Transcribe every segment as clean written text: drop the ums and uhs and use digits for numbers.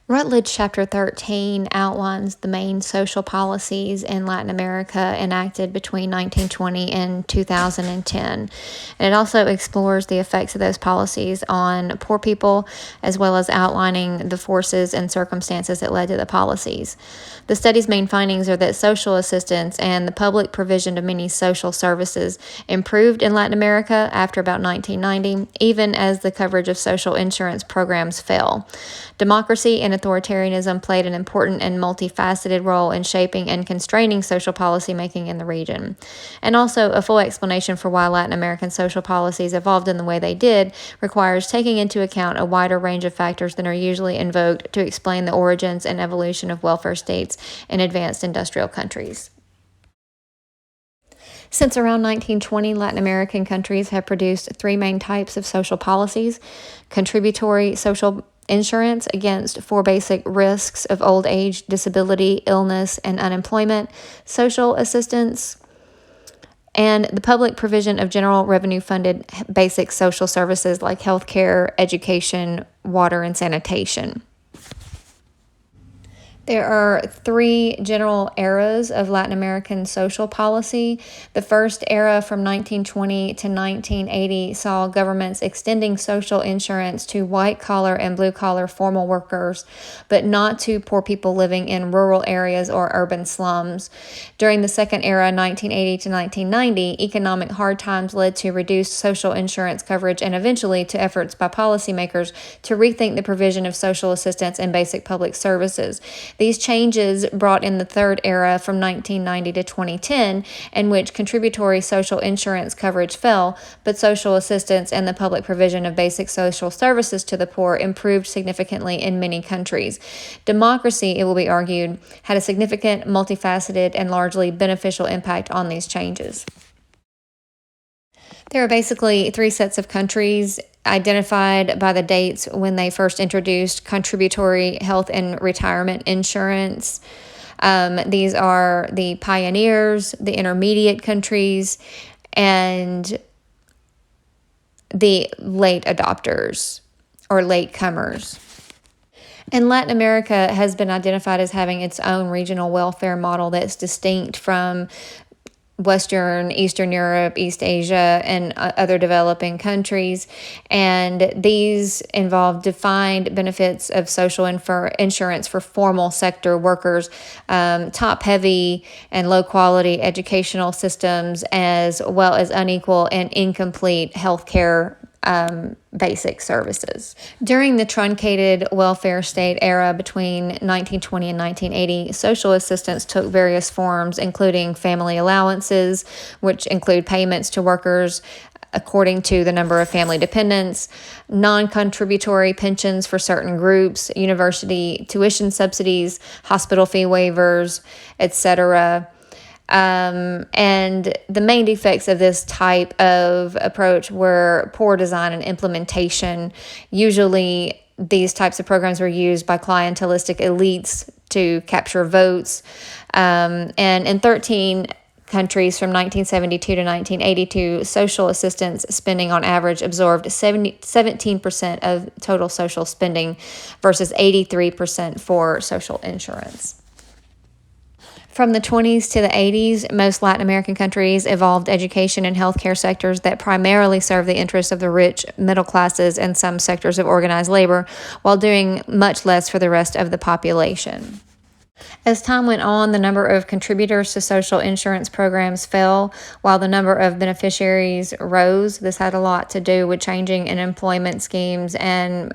Rutledge Chapter 13 outlines the main social policies in Latin America enacted between 1920 and 2010. And it also explores the effects of those policies on poor people, as well as outlining the forces and circumstances that led to the policies. The study's main findings are that social assistance and the public provision of many social services improved in Latin America after about 1990, even as the coverage of social insurance programs fell. Democracy and authoritarianism played an important and multifaceted role in shaping and constraining social policy making in the region. And also, a full explanation for why Latin American social policies evolved in the way they did requires taking into account a wider range of factors than are usually invoked to explain the origins and evolution of welfare states in advanced industrial countries. Since around 1920, Latin American countries have produced three main types of social policies: contributory social insurance against four basic risks of old age, disability, illness, and unemployment, social assistance, and the public provision of general revenue funded basic social services like healthcare, education, water, and sanitation. There are three general eras of Latin American social policy. The first era, from 1920 to 1980, saw governments extending social insurance to white-collar and blue-collar formal workers, but not to poor people living in rural areas or urban slums. During the second era, 1980 to 1990, economic hard times led to reduced social insurance coverage and eventually to efforts by policymakers to rethink the provision of social assistance and basic public services. These changes brought in the third era, from 1990 to 2010, in which contributory social insurance coverage fell, but social assistance and the public provision of basic social services to the poor improved significantly in many countries. Democracy, it will be argued, had a significant, multifaceted, and largely beneficial impact on these changes. There are basically three sets of countries identified by the dates when they first introduced contributory health and retirement insurance. These are the pioneers, the intermediate countries, and the late adopters or latecomers. And Latin America has been identified as having its own regional welfare model that's distinct from Western, Eastern Europe, East Asia, and other developing countries. And these involve defined benefits of social insurance for formal sector workers, top-heavy and low-quality educational systems, as well as unequal and incomplete healthcare basic services. During the truncated welfare state era between 1920 and 1980, social assistance took various forms, including family allowances, which include payments to workers according to the number of family dependents, non-contributory pensions for certain groups, university tuition subsidies, hospital fee waivers, etc. And the main defects of this type of approach were poor design and implementation. Usually, these types of programs were used by clientelistic elites to capture votes. And in 13 countries from 1972 to 1982, social assistance spending on average absorbed 17% of total social spending versus 83% for social insurance. From the 20s to the 80s, most Latin American countries evolved education and healthcare sectors that primarily serve the interests of the rich middle classes and some sectors of organized labor, while doing much less for the rest of the population. As time went on, the number of contributors to social insurance programs fell, while the number of beneficiaries rose. This had a lot to do with changing in employment schemes and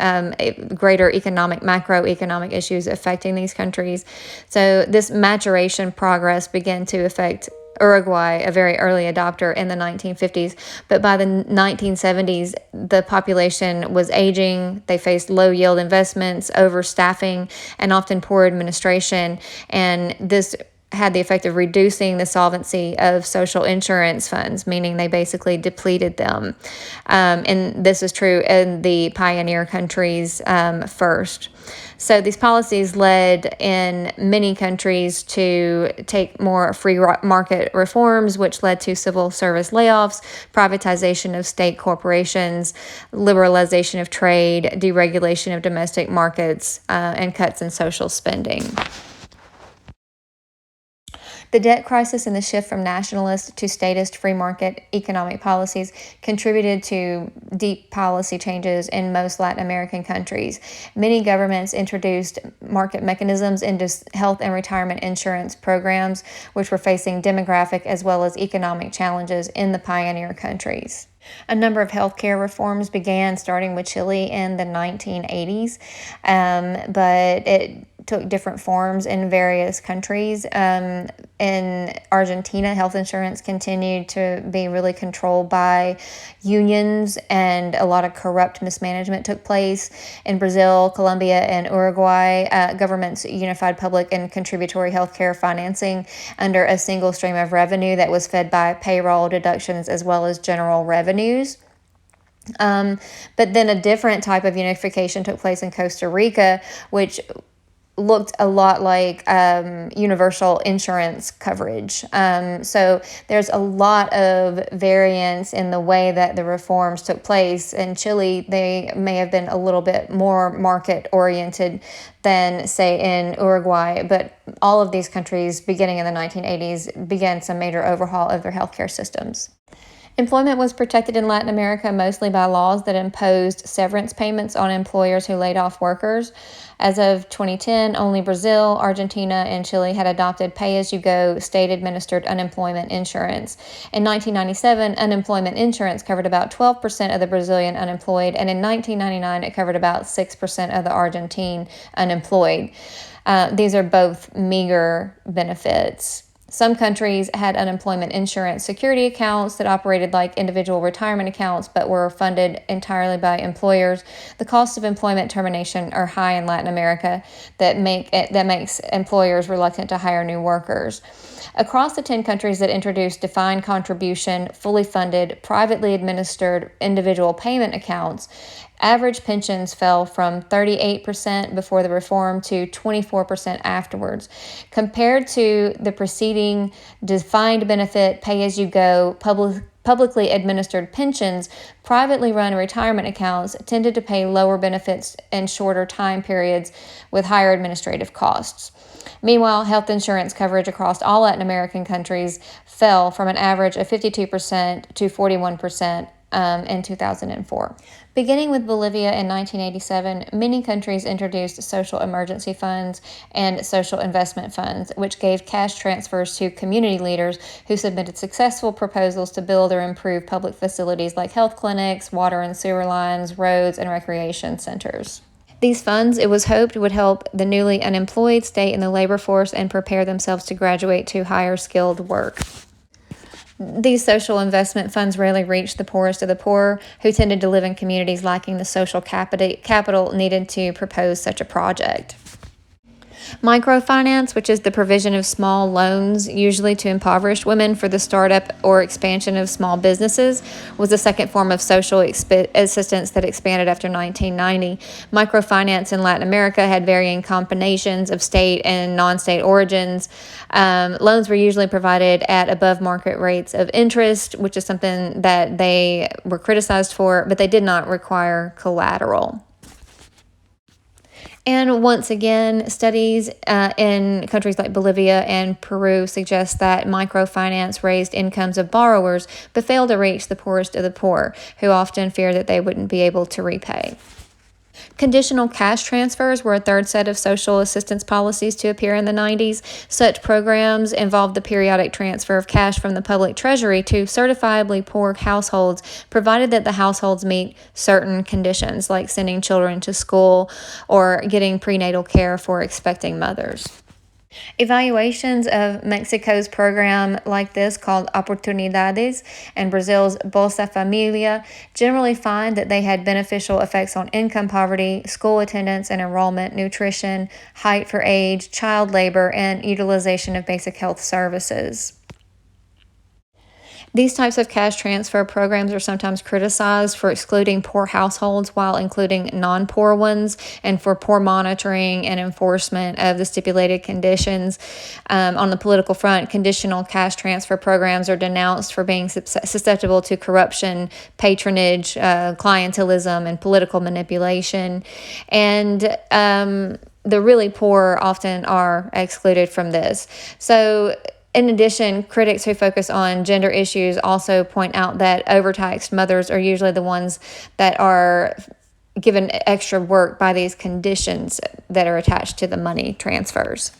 greater macroeconomic issues affecting these countries. So this maturation progress began to affect Uruguay, a very early adopter, in the 1950s. But by the 1970s, the population was aging. They faced low yield investments, overstaffing, and often poor administration. And this had the effect of reducing the solvency of social insurance funds, meaning they basically depleted them. And this is true in the pioneer countries first. So these policies led in many countries to take more free market reforms, which led to civil service layoffs, privatization of state corporations, liberalization of trade, deregulation of domestic markets, and cuts in social spending. The debt crisis and the shift from nationalist to statist free market economic policies contributed to deep policy changes in most Latin American countries. Many governments introduced market mechanisms into health and retirement insurance programs, which were facing demographic as well as economic challenges in the pioneer countries. A number of healthcare reforms began, starting with Chile in the 1980s, but it took different forms in various countries. In Argentina, health insurance continued to be really controlled by unions, and a lot of corrupt mismanagement took place. In Brazil, Colombia, and Uruguay, governments unified public and contributory healthcare financing under a single stream of revenue that was fed by payroll deductions as well as general revenues. But then a different type of unification took place in Costa Rica, which looked a lot like universal insurance coverage. So there's a lot of variance in the way that the reforms took place. In Chile, they may have been a little bit more market-oriented than, say, in Uruguay, but all of these countries, beginning in the 1980s, began some major overhaul of their healthcare systems. Employment was protected in Latin America mostly by laws that imposed severance payments on employers who laid off workers. As of 2010, only Brazil, Argentina, and Chile had adopted pay-as-you-go state-administered unemployment insurance. In 1997, unemployment insurance covered about 12% of the Brazilian unemployed, and in 1999, it covered about 6% of the Argentine unemployed. These are both meager benefits. Some countries had unemployment insurance security accounts that operated like individual retirement accounts but were funded entirely by employers. The costs of employment termination are high in Latin America that makes employers reluctant to hire new workers. Across the 10 countries that introduced defined contribution, fully funded, privately administered individual payment accounts, average pensions fell from 38% before the reform to 24% afterwards. Compared to the preceding defined benefit, pay-as-you-go, publicly administered pensions, privately run retirement accounts tended to pay lower benefits in shorter time periods with higher administrative costs. Meanwhile, health insurance coverage across all Latin American countries fell from an average of 52% to 41% in 2004. Beginning with Bolivia in 1987, many countries introduced social emergency funds and social investment funds, which gave cash transfers to community leaders who submitted successful proposals to build or improve public facilities like health clinics, water and sewer lines, roads, and recreation centers. These funds, it was hoped, would help the newly unemployed stay in the labor force and prepare themselves to graduate to higher skilled work. These social investment funds rarely reached the poorest of the poor, who tended to live in communities lacking the social capital needed to propose such a project. Microfinance, which is the provision of small loans, usually to impoverished women for the startup or expansion of small businesses, was the second form of social assistance that expanded after 1990. Microfinance in Latin America had varying combinations of state and non-state origins. Loans were usually provided at above market rates of interest, which is something that they were criticized for, but they did not require collateral. And once again, studies in countries like Bolivia and Peru suggest that microfinance raised incomes of borrowers but failed to reach the poorest of the poor, who often feared that they wouldn't be able to repay. Conditional cash transfers were a third set of social assistance policies to appear in the 90s. Such programs involved the periodic transfer of cash from the public treasury to certifiably poor households, provided that the households meet certain conditions, like sending children to school or getting prenatal care for expecting mothers. Evaluations of Mexico's program like this, called Oportunidades, and Brazil's Bolsa Familia, generally find that they had beneficial effects on income poverty, school attendance and enrollment, nutrition, height for age, child labor, and utilization of basic health services. These types of cash transfer programs are sometimes criticized for excluding poor households while including non poor ones, and for poor monitoring and enforcement of the stipulated conditions. On the political front, conditional cash transfer programs are denounced for being susceptible to corruption, patronage, clientelism, and political manipulation. And the really poor often are excluded from this. So, in addition, critics who focus on gender issues also point out that overtaxed mothers are usually the ones that are given extra work by these conditions that are attached to the money transfers.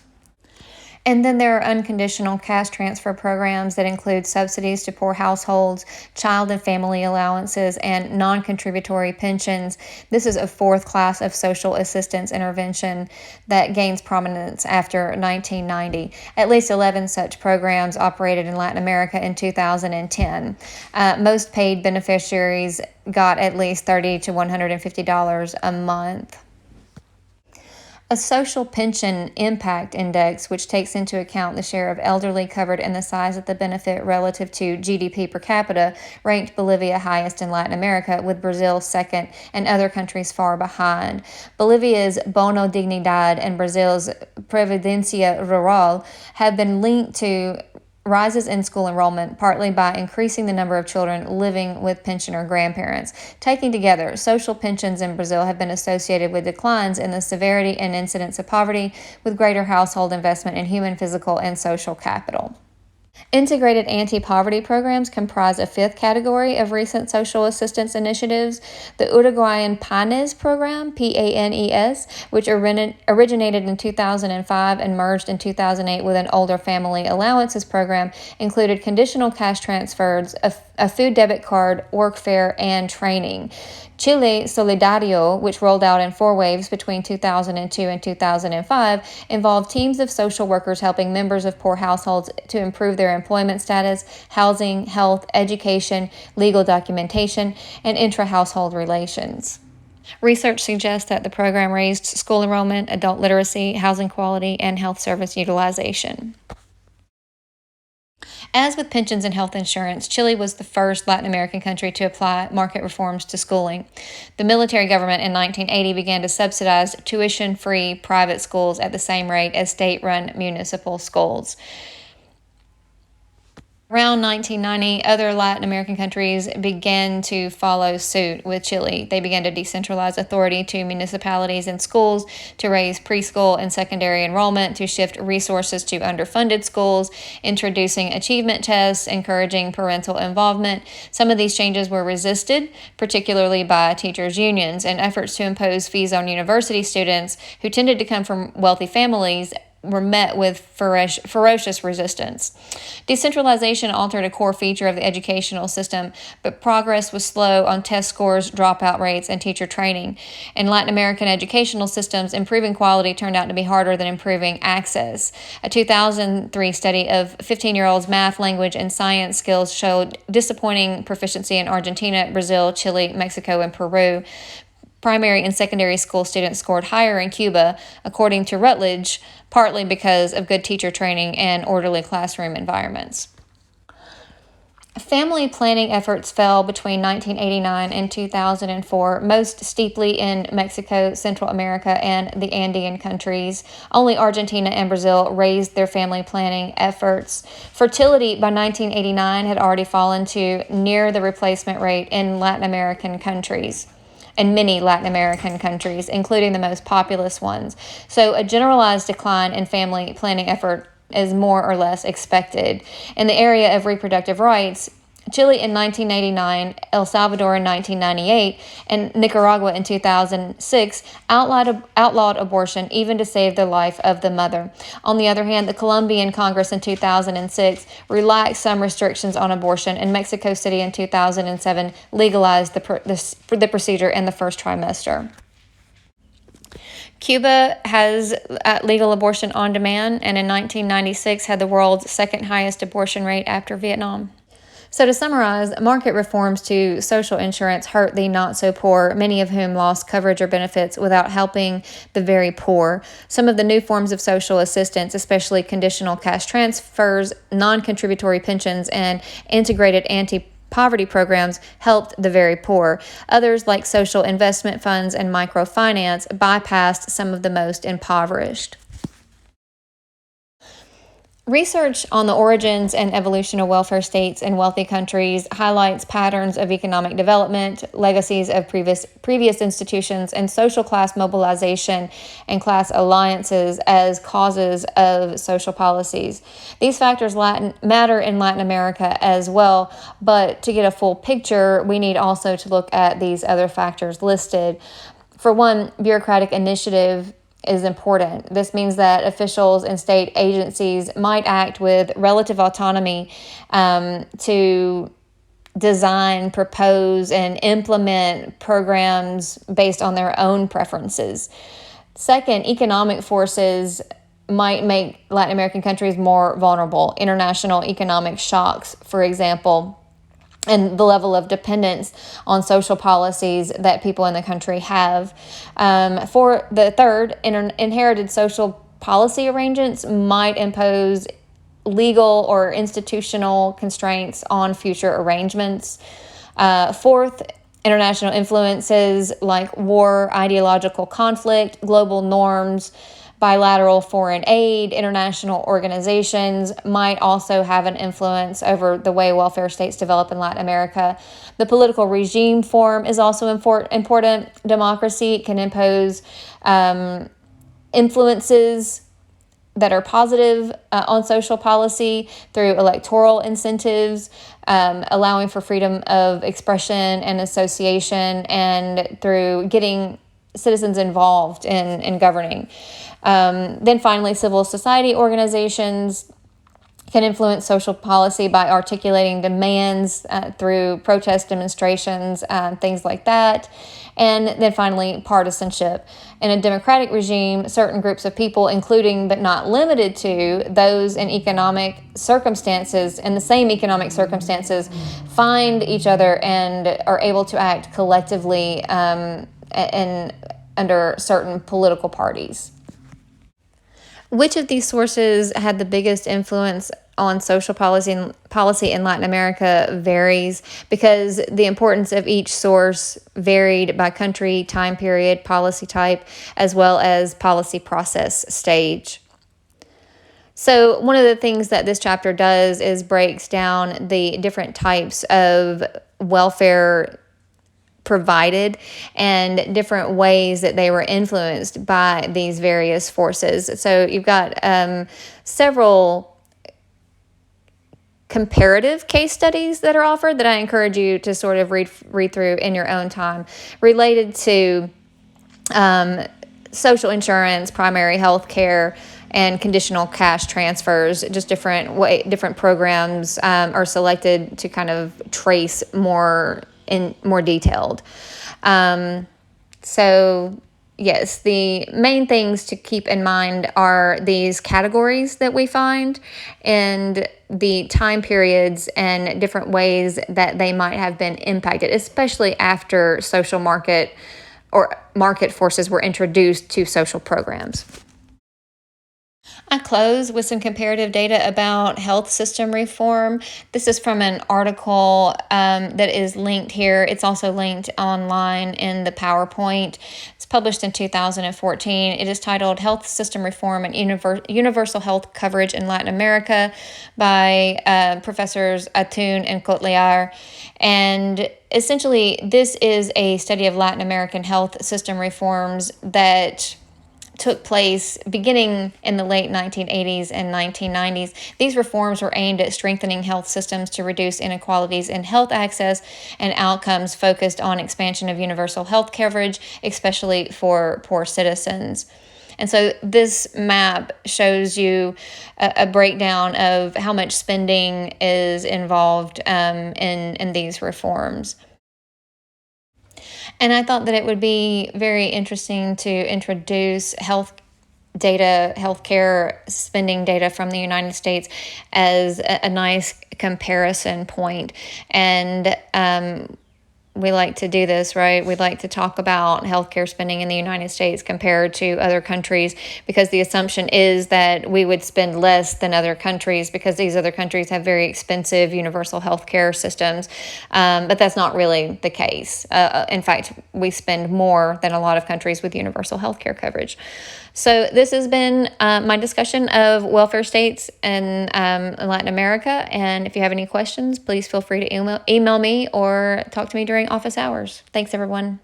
And then there are unconditional cash transfer programs that include subsidies to poor households, child and family allowances, and non contributory pensions. This is a fourth class of social assistance intervention that gains prominence after 1990. At least 11 such programs operated in Latin America in 2010. Most paid beneficiaries got at least $30 to $150 a month. A social pension impact index, which takes into account the share of elderly covered and the size of the benefit relative to GDP per capita, ranked Bolivia highest in Latin America, with Brazil second and other countries far behind. Bolivia's Bono Dignidad and Brazil's Previdencia Rural have been linked to rises in school enrollment, partly by increasing the number of children living with pensioner grandparents. Taken together, social pensions in Brazil have been associated with declines in the severity and incidence of poverty, with greater household investment in human, physical, and social capital. Integrated anti-poverty programs comprise a fifth category of recent social assistance initiatives. The Uruguayan PANES program, PANES, which originated in 2005 and merged in 2008 with an older family allowances program, included conditional cash transfers, a food debit card, workfare, and training. Chile Solidario, which rolled out in 4 waves between 2002 and 2005, involved teams of social workers helping members of poor households to improve their employment status, housing, health, education, legal documentation, and intra-household relations. Research suggests that the program raised school enrollment, adult literacy, housing quality, and health service utilization. As with pensions and health insurance, Chile was the first Latin American country to apply market reforms to schooling. The military government in 1980 began to subsidize tuition-free private schools at the same rate as state-run municipal schools. Around 1990, other Latin American countries began to follow suit with Chile. They began to decentralize authority to municipalities and schools, to raise preschool and secondary enrollment, to shift resources to underfunded schools, introducing achievement tests, encouraging parental involvement. Some of these changes were resisted, particularly by teachers' unions, and efforts to impose fees on university students who tended to come from wealthy families were met with ferocious resistance. Decentralization altered a core feature of the educational system, but progress was slow on test scores, dropout rates, and teacher training. In Latin American educational systems, improving quality turned out to be harder than improving access. A 2003 study of 15-year-olds' math, language, and science skills showed disappointing proficiency in Argentina, Brazil, Chile, Mexico, and Peru. Primary and secondary school students scored higher in Cuba, according to Routledge, partly because of good teacher training and orderly classroom environments. Family planning efforts fell between 1989 and 2004, most steeply in Mexico, Central America, and the Andean countries. Only Argentina and Brazil raised their family planning efforts. Fertility by 1989 had already fallen to near the replacement rate in Latin American countries. And many Latin American countries, including the most populous ones. So a generalized decline in family planning effort is more or less expected. In the area of reproductive rights, Chile in 1989, El Salvador in 1998, and Nicaragua in 2006 outlawed abortion even to save the life of the mother. On the other hand, the Colombian Congress in 2006 relaxed some restrictions on abortion, and Mexico City in 2007 legalized the procedure in the first trimester. Cuba has legal abortion on demand, and in 1996 had the world's second highest abortion rate after Vietnam. So, to summarize, market reforms to social insurance hurt the not so poor, many of whom lost coverage or benefits without helping the very poor. Some of the new forms of social assistance, especially conditional cash transfers, non contributory pensions, and integrated anti-poverty programs, helped the very poor. Others, like social investment funds and microfinance, bypassed some of the most impoverished. Research on the origins and evolution of welfare states in wealthy countries highlights patterns of economic development, legacies of previous institutions, and social class mobilization and class alliances as causes of social policies. These factors matter in Latin America as well, but to get a full picture, we need also to look at these other factors listed. For one, bureaucratic initiative is important. This means that officials and state agencies might act with relative autonomy to design, propose, and implement programs based on their own preferences. Second, economic forces might make Latin American countries more vulnerable. International economic shocks, for example, and the level of dependence on social policies that people in the country have. For the third, inherited social policy arrangements might impose legal or institutional constraints on future arrangements. Fourth, international influences like war, ideological conflict, global norms, bilateral foreign aid, international organizations might also have an influence over the way welfare states develop in Latin America. The political regime form is also important. Democracy can impose influences that are positive on social policy through electoral incentives, allowing for freedom of expression and association, and through getting citizens involved in governing. Then finally, civil society organizations can influence social policy by articulating demands through protest demonstrations, things like that. And then finally, partisanship. In a democratic regime, certain groups of people, including but not limited to those in economic circumstances, in the same economic circumstances, find each other and are able to act collectively and under certain political parties. Which of these sources had the biggest influence on social policy in Latin America varies, because the importance of each source varied by country, time period, policy type, as well as policy process stage. So one of the things that this chapter does is breaks down the different types of welfare provided and different ways that they were influenced by these various forces. So you've got several comparative case studies that are offered that I encourage you to sort of read through in your own time, related to social insurance, primary health care, and conditional cash transfers. Just different programs are selected to kind of trace more detailed. So yes, the main things to keep in mind are these categories that we find and the time periods and different ways that they might have been impacted, especially after social market forces were introduced to social programs. I close with some comparative data about health system reform. This is from an article that is linked here. It's also linked online in the PowerPoint. It's published in 2014. It is titled Health System Reform and Universal Health Coverage in Latin America by Professors Atun and Cotliar. And essentially, this is a study of Latin American health system reforms that took place beginning in the late 1980s and 1990s. These reforms were aimed at strengthening health systems to reduce inequalities in health access and outcomes, focused on expansion of universal health coverage, especially for poor citizens. And so this map shows you a breakdown of how much spending is involved in these reforms. And I thought that it would be very interesting to introduce healthcare spending data from the United States as a nice comparison point. And we like to do this, right? We like to talk about healthcare spending in the United States compared to other countries, because the assumption is that we would spend less than other countries because these other countries have very expensive universal healthcare systems. But that's not really the case. In fact, we spend more than a lot of countries with universal healthcare coverage. So this has been my discussion of welfare states in Latin America. And if you have any questions, please feel free to email me or talk to me during office hours. Thanks, everyone.